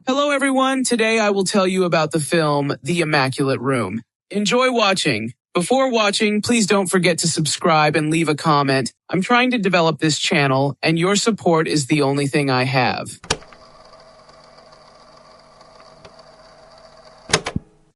Hello everyone, today I will tell you about the film, The Immaculate Room. Enjoy watching. Before watching, please don't forget to subscribe and leave a comment. I'm trying to develop this channel, and your support is the only thing I have.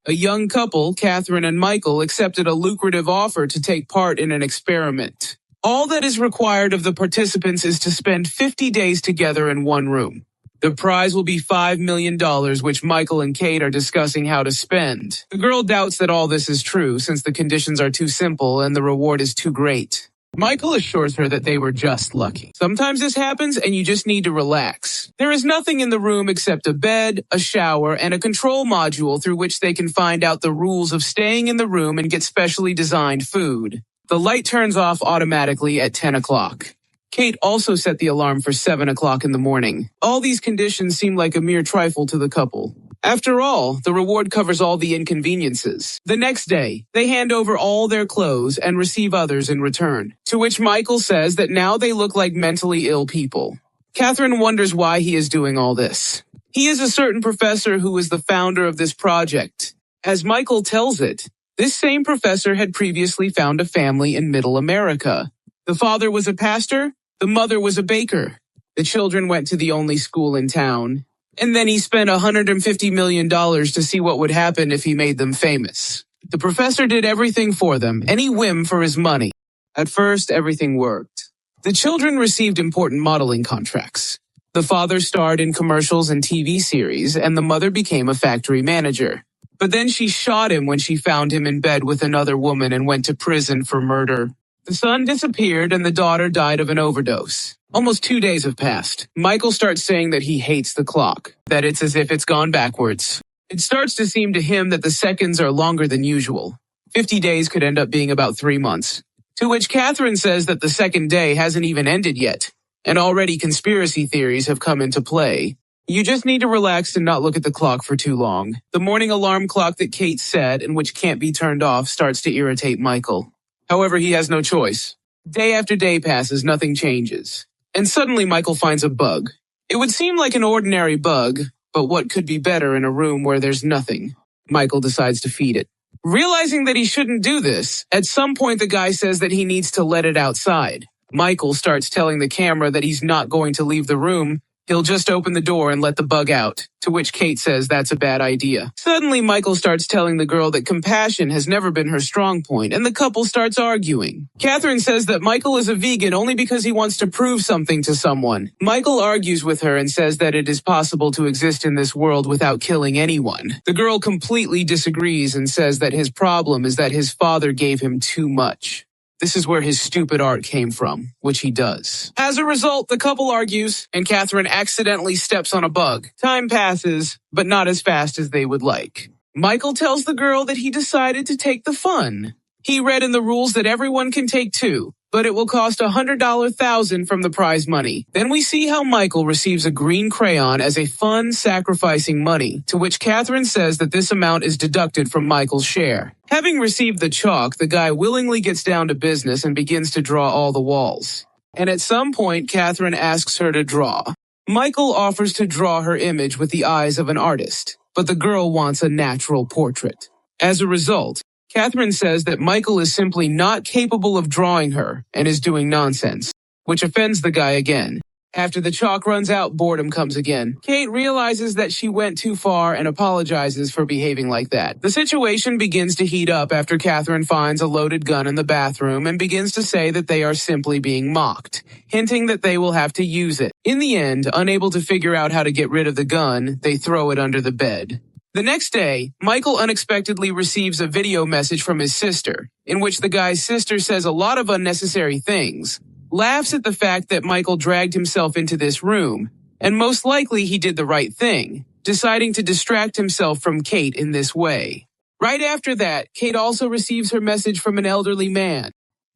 A young couple, Catherine and Michael, accepted a lucrative offer to take part in an experiment. All that is required of the participants is to spend 50 days together in one room. The prize will be $5 million, which Michael and Kate are discussing how to spend. The girl doubts that all this is true, since the conditions are too simple and the reward is too great. Michael assures her that they were just lucky. Sometimes this happens and you just need to relax. There is nothing in the room except a bed, a shower, and a control module through which they can find out the rules of staying in the room and get specially designed food. The light turns off automatically at 10 o'clock. Kate also set the alarm for 7 o'clock in the morning. All these conditions seem like a mere trifle to the couple. After all, the reward covers all the inconveniences. The next day, they hand over all their clothes and receive others in return, to which Michael says that now they look like mentally ill people. Catherine wonders why he is doing all this. He is a certain professor who is the founder of this project. As Michael tells it, this same professor had previously found a family in Middle America. The father was a pastor, the mother was a baker. The children went to the only school in town. And then he spent $150 million to see what would happen if he made them famous. The professor did everything for them, any whim for his money. At first, everything worked. The children received important modeling contracts. The father starred in commercials and TV series, and the mother became a factory manager. But then she shot him when she found him in bed with another woman and went to prison for murder. The son disappeared and the daughter died of an overdose. Almost 2 days have passed. Michael starts saying that he hates the clock, that it's as if it's gone backwards. It starts to seem to him that the seconds are longer than usual. 50 days could end up being about 3 months. To which Catherine says that the second day hasn't even ended yet, and already conspiracy theories have come into play. You just need to relax and not look at the clock for too long. The morning alarm clock that Kate set and which can't be turned off starts to irritate Michael. However, he has no choice. Day after day passes, nothing changes. And suddenly Michael finds a bug. It would seem like an ordinary bug, but what could be better in a room where there's nothing? Michael decides to feed it. Realizing that he shouldn't do this, at some point the guy says that he needs to let it outside. Michael starts telling the camera that he's not going to leave the room. He'll just open the door and let the bug out, to which Kate says that's a bad idea. Suddenly, Michael starts telling the girl that compassion has never been her strong point, and the couple starts arguing. Catherine says that Michael is a vegan only because he wants to prove something to someone. Michael argues with her and says that it is possible to exist in this world without killing anyone. The girl completely disagrees and says that his problem is that his father gave him too much. This is where his stupid art came from, which he does. As a result, the couple argues, and Catherine accidentally steps on a bug. Time passes, but not as fast as they would like. Michael tells the girl that he decided to take the fun. He read in the rules that everyone can take two, but it will cost $100,000 from the prize money. Then we see how Michael receives a green crayon as a fun sacrificing money, to which Catherine says that this amount is deducted from Michael's share. Having received the chalk, the guy willingly gets down to business and begins to draw all the walls. And at some point, Catherine asks her to draw. Michael offers to draw her image with the eyes of an artist, but the girl wants a natural portrait. As a result, Catherine says that Michael is simply not capable of drawing her and is doing nonsense, which offends the guy again. After the chalk runs out, boredom comes again. Kate realizes that she went too far and apologizes for behaving like that. The situation begins to heat up after Catherine finds a loaded gun in the bathroom and begins to say that they are simply being mocked, hinting that they will have to use it. In the end, unable to figure out how to get rid of the gun, they throw it under the bed. The next day, Michael unexpectedly receives a video message from his sister, in which the guy's sister says a lot of unnecessary things, laughs at the fact that Michael dragged himself into this room, and most likely he did the right thing, deciding to distract himself from Kate in this way. Right after that, Kate also receives her message from an elderly man.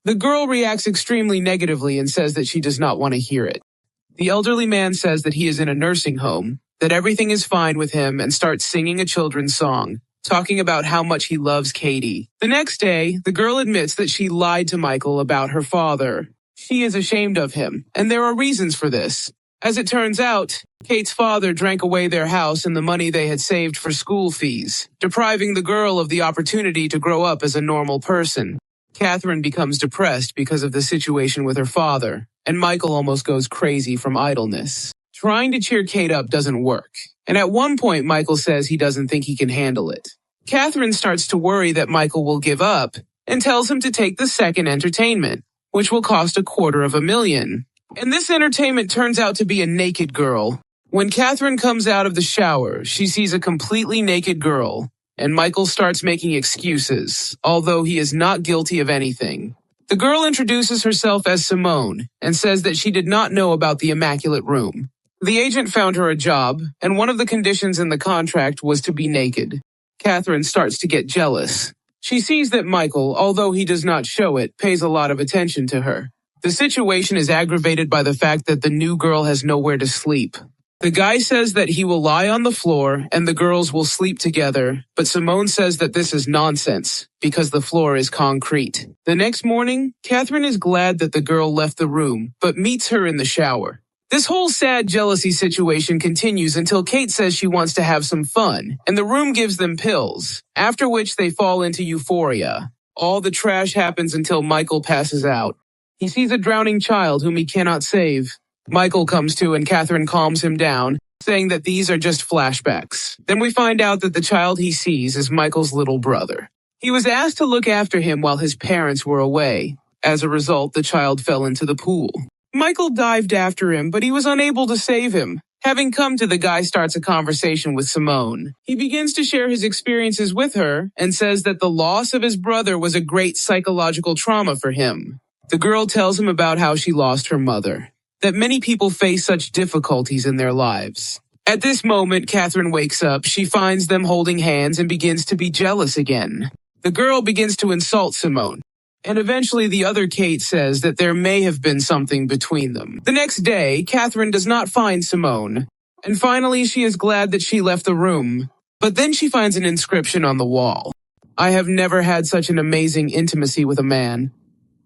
The girl reacts extremely negatively and says that she does not want to hear it. The elderly man says that he is in a nursing home, that everything is fine with him, and starts singing a children's song, talking about how much he loves Katie. The next day, the girl admits that she lied to Michael about her father. She is ashamed of him, and there are reasons for this. As it turns out, Kate's father drank away their house and the money they had saved for school fees, depriving the girl of the opportunity to grow up as a normal person. Catherine becomes depressed because of the situation with her father, and Michael almost goes crazy from idleness. Trying to cheer Kate up doesn't work, and at one point Michael says he doesn't think he can handle it. Catherine starts to worry that Michael will give up and tells him to take the second entertainment, which will cost $250,000. And this entertainment turns out to be a naked girl. When Catherine comes out of the shower, she sees a completely naked girl, and Michael starts making excuses, although he is not guilty of anything. The girl introduces herself as Simone and says that she did not know about the Immaculate Room. The agent found her a job, and one of the conditions in the contract was to be naked. Catherine starts to get jealous. She sees that Michael, although he does not show it, pays a lot of attention to her. The situation is aggravated by the fact that the new girl has nowhere to sleep. The guy says that he will lie on the floor and the girls will sleep together, but Simone says that this is nonsense because the floor is concrete. The next morning, Catherine is glad that the girl left the room, but meets her in the shower. This whole sad jealousy situation continues until Kate says she wants to have some fun, and the room gives them pills, after which they fall into euphoria. All the trash happens until Michael passes out. He sees a drowning child whom he cannot save. Michael comes to and Catherine calms him down, saying that these are just flashbacks. Then we find out that the child he sees is Michael's little brother. He was asked to look after him while his parents were away. As a result, the child fell into the pool. Michael dived after him, but he was unable to save him. Having come to, the guy starts a conversation with Simone. He begins to share his experiences with her and says that the loss of his brother was a great psychological trauma for him. The girl tells him about how she lost her mother, that many people face such difficulties in their lives. At this moment, Catherine wakes up, she finds them holding hands and begins to be jealous again. The girl begins to insult Simone, and eventually the other Kate says that there may have been something between them. The next day, Catherine does not find Simone, and finally she is glad that she left the room. But then she finds an inscription on the wall. "I have never had such an amazing intimacy with a man."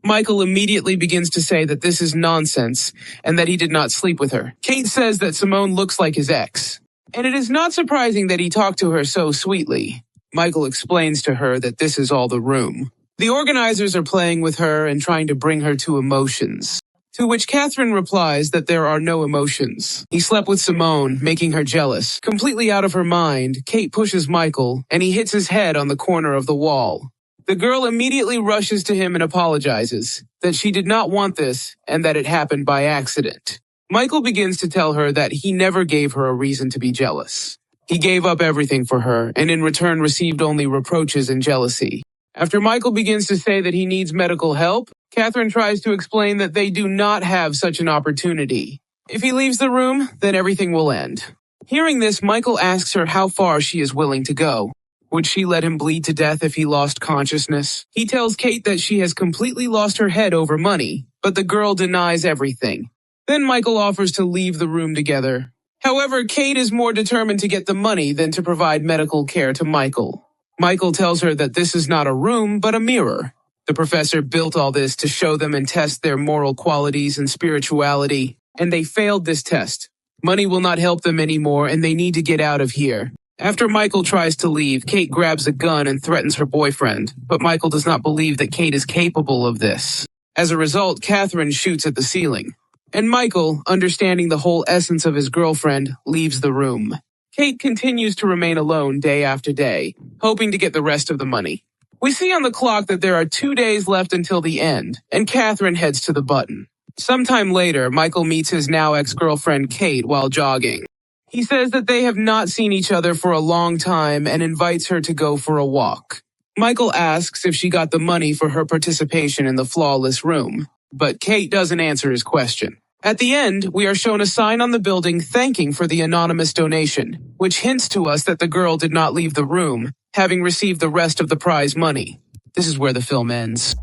Michael immediately begins to say that this is nonsense and that he did not sleep with her. Kate says that Simone looks like his ex, and it is not surprising that he talked to her so sweetly. Michael explains to her that this is all the room. The organizers are playing with her and trying to bring her to emotions, to which Catherine replies that there are no emotions. He slept with Simone, making her jealous. Completely out of her mind, Kate pushes Michael, and he hits his head on the corner of the wall. The girl immediately rushes to him and apologizes, that she did not want this and that it happened by accident. Michael begins to tell her that he never gave her a reason to be jealous. He gave up everything for her and in return received only reproaches and jealousy. After Michael begins to say that he needs medical help, Catherine tries to explain that they do not have such an opportunity. If he leaves the room, then everything will end. Hearing this, Michael asks her how far she is willing to go. Would she let him bleed to death if he lost consciousness? He tells Kate that she has completely lost her head over money, but the girl denies everything. Then Michael offers to leave the room together. However, Kate is more determined to get the money than to provide medical care to Michael. Michael tells her that this is not a room, but a mirror. The professor built all this to show them and test their moral qualities and spirituality, and they failed this test. Money will not help them anymore, and they need to get out of here. After Michael tries to leave, Kate grabs a gun and threatens her boyfriend, but Michael does not believe that Kate is capable of this. As a result, Catherine shoots at the ceiling, and Michael, understanding the whole essence of his girlfriend, leaves the room. Kate continues to remain alone day after day, hoping to get the rest of the money. We see on the clock that there are 2 days left until the end, and Catherine heads to the button. Sometime later, Michael meets his now ex-girlfriend Kate while jogging. He says that they have not seen each other for a long time and invites her to go for a walk. Michael asks if she got the money for her participation in the flawless room, but Kate doesn't answer his question. At the end, we are shown a sign on the building thanking for the anonymous donation, which hints to us that the girl did not leave the room, having received the rest of the prize money. This is where the film ends.